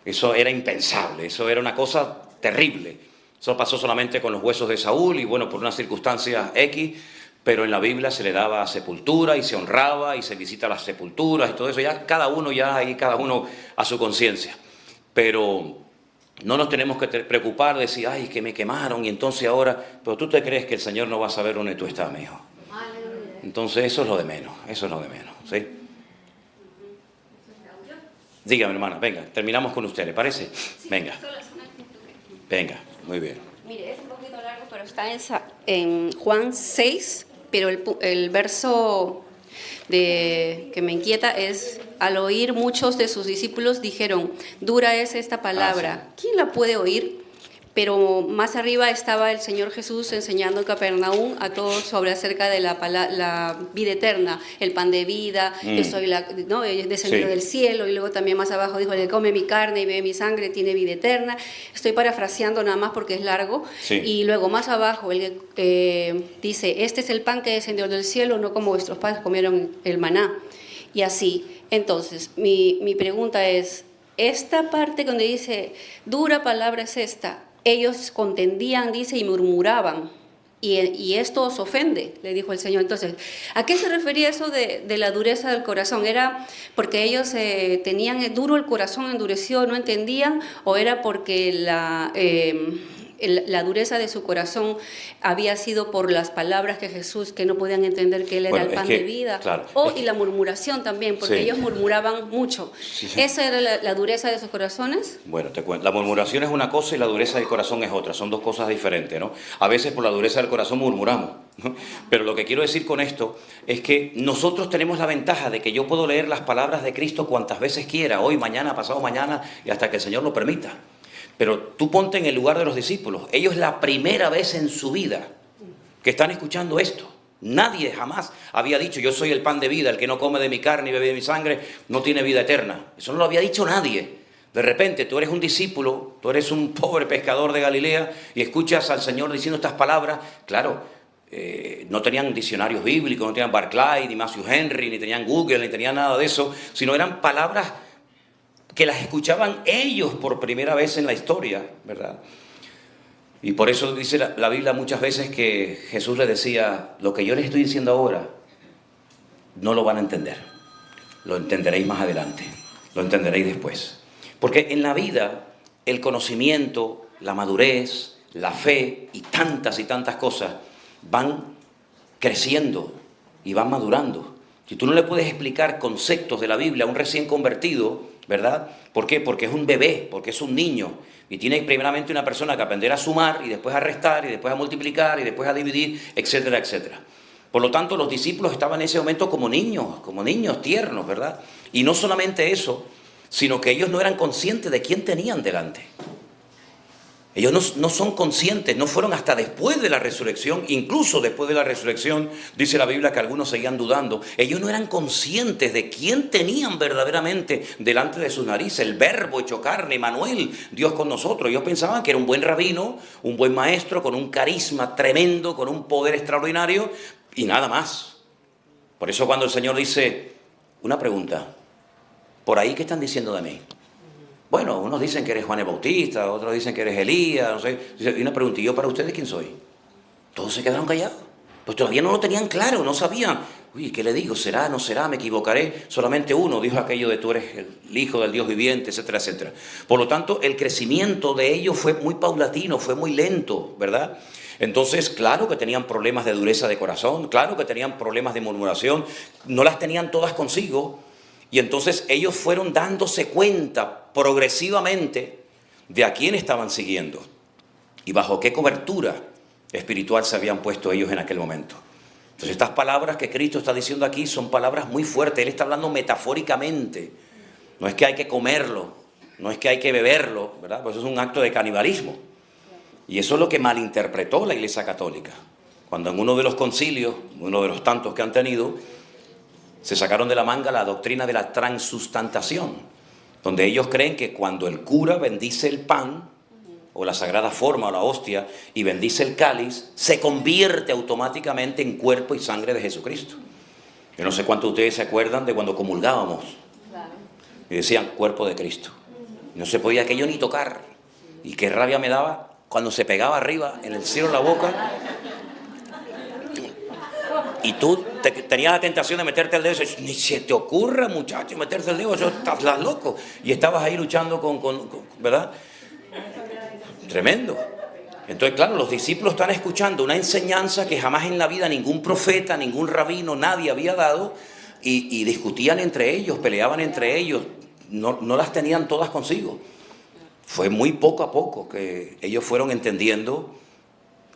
Eso era impensable, eso era una cosa terrible. Eso pasó solamente con los huesos de Saúl y bueno, por unas circunstancias X, pero en la Biblia se le daba sepultura y se honraba y se visita las sepulturas y todo eso, ya cada uno a su conciencia. Pero no nos tenemos que preocupar de decir, ay, que me quemaron y entonces ahora... Pero tú te crees que el Señor no va a saber dónde tú estás, mi hijo. Entonces eso es lo de menos, ¿sí? Dígame, hermana, venga, terminamos con usted, ¿le parece? Venga. Venga, muy bien. Mire, es un poquito largo, pero está en Juan 6, pero el verso que me inquieta es, al oír muchos de sus discípulos dijeron, dura es esta palabra, sí. ¿Quién la puede oír? Pero más arriba estaba el Señor Jesús enseñando en Capernaum a todos sobre acerca de la vida eterna, el pan de vida, yo soy he descendido del cielo, y luego también más abajo dijo, el que come mi carne y bebe mi sangre tiene vida eterna. Estoy parafraseando nada más porque es largo. Sí. Y luego más abajo dice, este es el pan que descendió del cielo, no como vuestros padres comieron el maná. Y así. Entonces, mi pregunta es, esta parte donde dice, dura palabra es esta, ellos contendían, dice, y murmuraban, y esto os ofende, le dijo el Señor. Entonces, ¿a qué se refería eso de la dureza del corazón? ¿Era porque ellos tenían duro el corazón, endurecido, no entendían, o era porque la dureza de su corazón había sido por las palabras que Jesús, que no podían entender que Él era el pan de vida? Claro, y la murmuración también, porque sí. ellos murmuraban mucho. Sí. ¿Esa era la dureza de sus corazones? Bueno, te cuento. La murmuración es una cosa y la dureza del corazón es otra. Son dos cosas diferentes, ¿no? A veces por la dureza del corazón murmuramos, ¿no? Pero lo que quiero decir con esto es que nosotros tenemos la ventaja de que yo puedo leer las palabras de Cristo cuantas veces quiera, hoy, mañana, pasado mañana y hasta que el Señor lo permita. Pero tú ponte en el lugar de los discípulos. Ellos la primera vez en su vida que están escuchando esto. Nadie jamás había dicho, yo soy el pan de vida, el que no come de mi carne y bebe de mi sangre no tiene vida eterna. Eso no lo había dicho nadie. De repente tú eres un discípulo, tú eres un pobre pescador de Galilea y escuchas al Señor diciendo estas palabras. Claro, no tenían diccionarios bíblicos, no tenían Barclay, ni Matthew Henry, ni tenían Google, ni tenían nada de eso, sino eran palabras que las escuchaban ellos por primera vez en la historia, ¿verdad? Y por eso dice la Biblia muchas veces que Jesús le decía, lo que yo les estoy diciendo ahora, no lo van a entender. Lo entenderéis más adelante, lo entenderéis después. Porque en la vida, el conocimiento, la madurez, la fe y tantas cosas van creciendo y van madurando. Si tú no le puedes explicar conceptos de la Biblia a un recién convertido, ¿verdad? ¿Por qué? Porque es un bebé, porque es un niño. Y tiene primeramente una persona que aprender a sumar y después a restar y después a multiplicar y después a dividir, etcétera, etcétera. Por lo tanto, los discípulos estaban en ese momento como niños tiernos, ¿verdad? Y no solamente eso, sino que ellos no eran conscientes de quién tenían delante. Ellos no son conscientes, no fueron hasta después de la resurrección, incluso después de la resurrección, dice la Biblia que algunos seguían dudando. Ellos no eran conscientes de quién tenían verdaderamente delante de sus narices, el Verbo hecho carne, Emmanuel, Dios con nosotros. Ellos pensaban que era un buen rabino, un buen maestro, con un carisma tremendo, con un poder extraordinario y nada más. Por eso cuando el Señor dice, una pregunta, por ahí, ¿qué están diciendo de mí? Bueno, unos dicen que eres Juan el Bautista, otros dicen que eres Elías, no sé. Y una pregunta, ¿y yo para ustedes quién soy? Todos se quedaron callados. Pues todavía no lo tenían claro, no sabían. Uy, ¿qué le digo? ¿Será? ¿No será? ¿Me equivocaré? Solamente uno dijo aquello de tú eres el Hijo del Dios viviente, etcétera, etcétera. Por lo tanto, el crecimiento de ellos fue muy paulatino, fue muy lento, ¿verdad? Entonces, claro que tenían problemas de dureza de corazón, claro que tenían problemas de murmuración, no las tenían todas consigo. Y entonces ellos fueron dándose cuenta progresivamente de a quién estaban siguiendo y bajo qué cobertura espiritual se habían puesto ellos en aquel momento. Entonces estas palabras que Cristo está diciendo aquí son palabras muy fuertes. Él está hablando metafóricamente. No es que hay que comerlo, no es que hay que beberlo, ¿verdad? Pues eso es un acto de canibalismo. Y eso es lo que malinterpretó la Iglesia Católica. Cuando en uno de los concilios, uno de los tantos que han tenido, se sacaron de la manga la doctrina de la transustantación, donde ellos creen que cuando el cura bendice el pan, o la sagrada forma o la hostia, y bendice el cáliz, se convierte automáticamente en cuerpo y sangre de Jesucristo. Yo no sé cuántos de ustedes se acuerdan de cuando comulgábamos y decían cuerpo de Cristo. No se podía aquello ni tocar. Y qué rabia me daba cuando se pegaba arriba en el cielo de la boca y tú tenías la tentación de meterte el dedo. Y dices, ni se te ocurra, muchacho, meterte el dedo, eso estás loco. Y estabas ahí luchando con ¿verdad? Tremendo. Entonces, claro, los discípulos están escuchando una enseñanza que jamás en la vida ningún profeta, ningún rabino, nadie había dado, y discutían entre ellos, peleaban entre ellos, no las tenían todas consigo. Fue muy poco a poco que ellos fueron entendiendo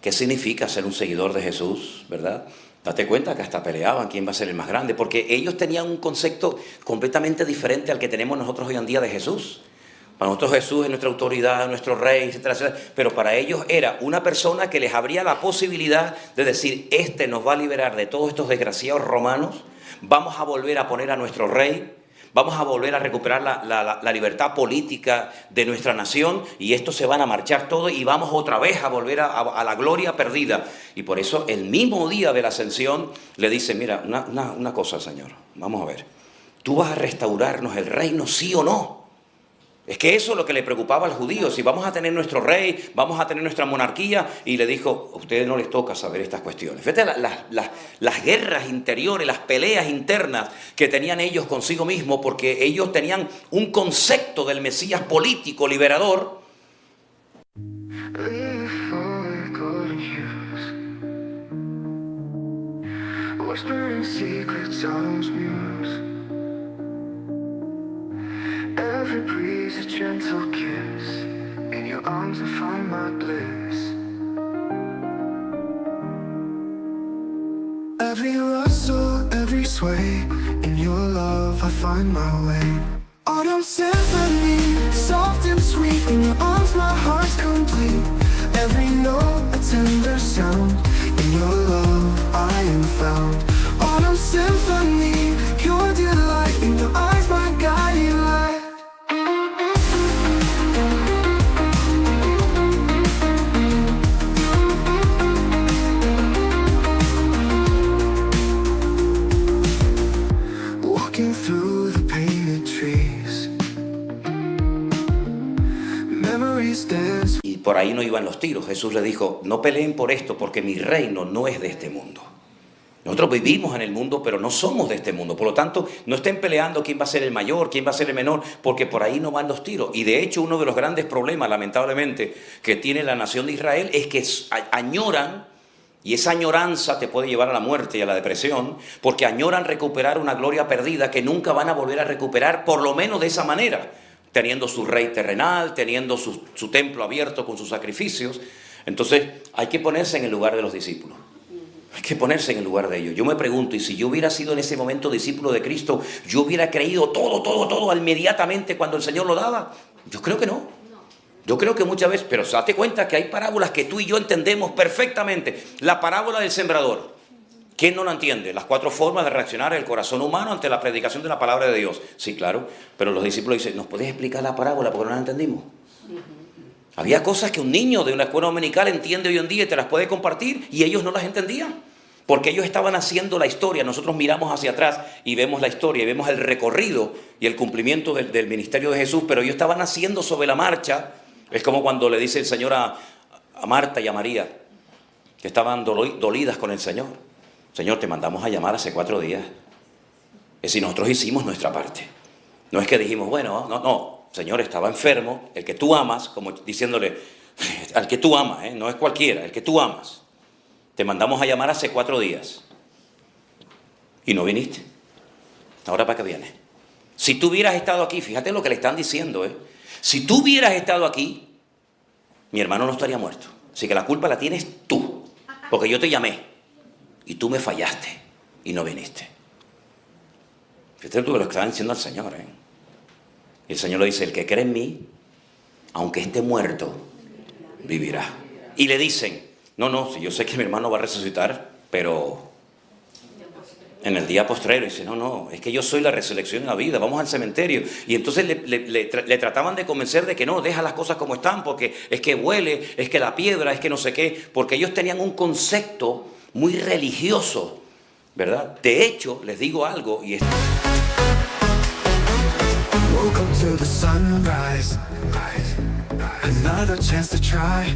qué significa ser un seguidor de Jesús, ¿verdad? Date cuenta que hasta peleaban quién va a ser el más grande, porque ellos tenían un concepto completamente diferente al que tenemos nosotros hoy en día de Jesús. Para nosotros Jesús es nuestra autoridad, nuestro rey, etcétera, etcétera. Pero para ellos era una persona que les abría la posibilidad de decir, este nos va a liberar de todos estos desgraciados romanos, vamos a volver a poner a nuestro rey, vamos a volver a recuperar la libertad política de nuestra nación, y estos se van a marchar todos y vamos otra vez a volver a la gloria perdida. Y por eso el mismo día de la ascensión le dice, mira, una cosa, Señor, vamos a ver, ¿tú vas a restaurarnos el reino, sí o no? Es que eso es lo que le preocupaba al judío, si vamos a tener nuestro rey, vamos a tener nuestra monarquía, y le dijo, a ustedes no les toca saber estas cuestiones. Fíjate las guerras interiores, las peleas internas que tenían ellos consigo mismos, porque ellos tenían un concepto del Mesías político, liberador. Every breeze a gentle kiss. In your arms I find my bliss. Every rustle, every sway. In your love I find my way. Autumn symphony, soft and sweet. In your arms my heart's complete. Every note a tender sound. In your love I am found. Autumn symphony, pure delight. In your eyes my guiding light. Walking through the painted trees. Memories dance. Y por ahí no iban los tiros. Jesús le dijo, no peleen por esto, porque mi reino no es de este mundo. Nosotros vivimos en el mundo, pero no somos de este mundo. Por lo tanto, no estén peleando quién va a ser el mayor, quién va a ser el menor, porque por ahí no van los tiros. Y de hecho, uno de los grandes problemas, lamentablemente, que tiene la nación de Israel es que añoran, y esa añoranza te puede llevar a la muerte y a la depresión, porque añoran recuperar una gloria perdida que nunca van a volver a recuperar, por lo menos de esa manera, teniendo su rey terrenal, teniendo su templo abierto con sus sacrificios. Entonces, hay que ponerse en el lugar de los discípulos. Hay que ponerse en el lugar de ellos. Yo me pregunto, y si yo hubiera sido en ese momento discípulo de Cristo, ¿yo hubiera creído todo inmediatamente cuando el Señor lo daba? Yo creo que no. Yo creo que muchas veces, pero date cuenta que hay parábolas que tú y yo entendemos perfectamente. La parábola del sembrador. ¿Quién no la entiende? Las 4 formas de reaccionar el corazón humano ante la predicación de la palabra de Dios. Sí, claro, pero los discípulos dicen, ¿nos podés explicar la parábola porque no la entendimos? Había cosas que un niño de una escuela dominical entiende hoy en día y te las puede compartir, y ellos no las entendían. Porque ellos estaban haciendo la historia. Nosotros miramos hacia atrás y vemos la historia y vemos el recorrido y el cumplimiento del ministerio de Jesús, pero ellos estaban haciendo sobre la marcha. Es como cuando le dice el Señor a Marta y a María, que estaban dolidas con el Señor. Señor, te mandamos a llamar hace 4 días. Es decir, nosotros hicimos nuestra parte. No es que dijimos, bueno, no, Señor, estaba enfermo, el que tú amas, como diciéndole, al que tú amas, no es cualquiera, el que tú amas. Te mandamos a llamar hace 4 días. Y no viniste. ¿Ahora para qué vienes? Si tú hubieras estado aquí, fíjate lo que le están diciendo, Si tú hubieras estado aquí, mi hermano no estaría muerto. Así que la culpa la tienes tú. Porque yo te llamé y tú me fallaste y no viniste. Fíjate lo que le están diciendo al Señor, Y el Señor le dice, el que cree en mí, aunque esté muerto, vivirá. Y le dicen, no, si yo sé que mi hermano va a resucitar, pero en el día postrero. Dice, no, es que yo soy la resurrección y la vida, vamos al cementerio. Y entonces le trataban de convencer de que no, deja las cosas como están, porque es que huele, es que la piedra, es que no sé qué, porque ellos tenían un concepto muy religioso, ¿verdad? De hecho, les digo algo, y es... Woke up to the sunrise, another chance to try.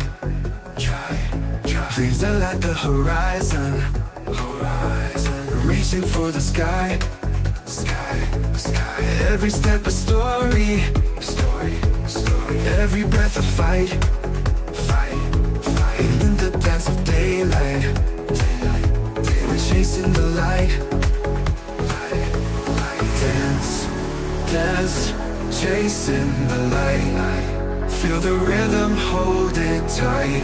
Dreams that light the horizon, reaching for the sky. Every step a story, every breath a fight. In the dance of daylight, we're chasing the light. Dance, chasing the light. Feel the rhythm, hold it tight.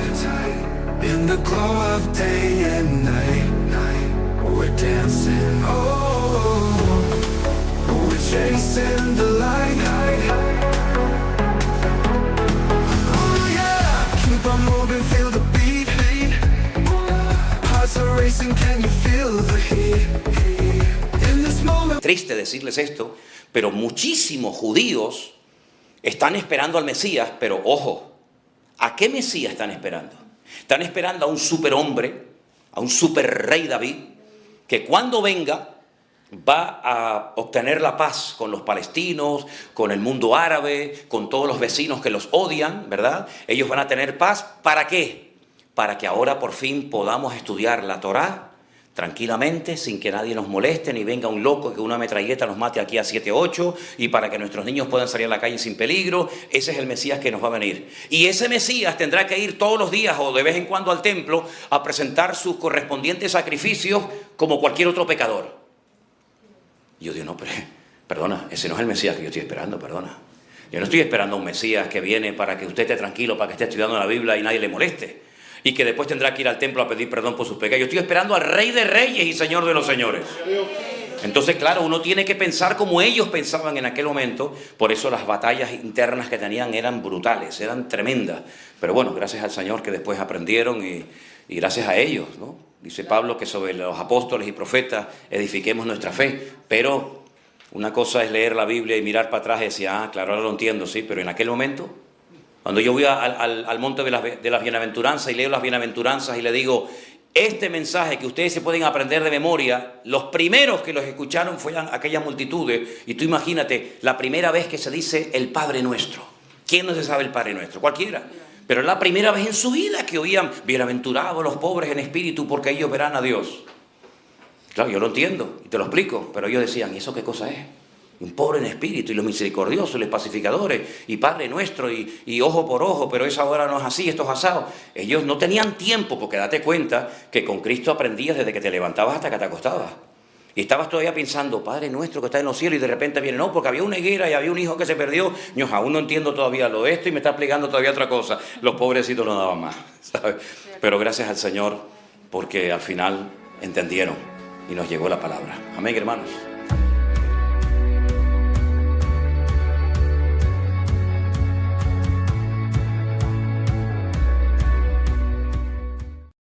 In the glow of day and night, we're dancing, we're chasing the light. Oh yeah, keep on moving, feel the beat. Hearts are racing, can you feel the heat? In this moment. Triste decirles esto, pero muchísimos judíos están esperando al Mesías, pero ojo, ¿a qué Mesías están esperando? Están esperando a un superhombre, a un superrey David, que cuando venga va a obtener la paz con los palestinos, con el mundo árabe, con todos los vecinos que los odian, ¿verdad? Ellos van a tener paz, ¿para qué? Para que ahora por fin podamos estudiar la Torá tranquilamente, sin que nadie nos moleste, ni venga un loco que una metralleta nos mate aquí a 7, 8, y para que nuestros niños puedan salir a la calle sin peligro. Ese es el Mesías que nos va a venir. Y ese Mesías tendrá que ir todos los días o de vez en cuando al templo a presentar sus correspondientes sacrificios como cualquier otro pecador. Y yo digo, no, pero, perdona, ese no es el Mesías que yo estoy esperando, perdona. Yo no estoy esperando a un Mesías que viene para que usted esté tranquilo, para que esté estudiando la Biblia y nadie le moleste, y que después tendrá que ir al templo a pedir perdón por sus pecados. Yo estoy esperando al Rey de Reyes y Señor de los Señores. Entonces, claro, uno tiene que pensar como ellos pensaban en aquel momento. Por eso las batallas internas que tenían eran brutales, eran tremendas. Pero bueno, gracias al Señor que después aprendieron y gracias a ellos, ¿no? Dice Pablo que sobre los apóstoles y profetas edifiquemos nuestra fe. Pero una cosa es leer la Biblia y mirar para atrás y decir, claro, ahora lo entiendo, sí, pero en aquel momento... Cuando yo voy al monte de las bienaventuranzas y leo las bienaventuranzas y le digo, este mensaje que ustedes se pueden aprender de memoria, los primeros que los escucharon fueron aquellas multitudes. Y tú imagínate, la primera vez que se dice el Padre Nuestro. ¿Quién no se sabe el Padre Nuestro? Cualquiera. Pero es la primera vez en su vida que oían, bienaventurados los pobres en espíritu porque ellos verán a Dios. Claro, yo lo entiendo y te lo explico, pero ellos decían, ¿y eso qué cosa es? Un pobre en espíritu, y los misericordiosos, los pacificadores, y Padre Nuestro, y ojo por ojo, pero eso ahora no es así, esto es asado. Ellos no tenían tiempo, porque date cuenta que con Cristo aprendías desde que te levantabas hasta que te acostabas. Y estabas todavía pensando, Padre Nuestro que está en los cielos, y de repente viene, no, porque había una higuera y había un hijo que se perdió. Yo aún no entiendo todavía lo de esto y me está explicando todavía otra cosa. Los pobrecitos no daban más, ¿sabes? Pero gracias al Señor, porque al final entendieron y nos llegó la palabra. Amén, hermanos.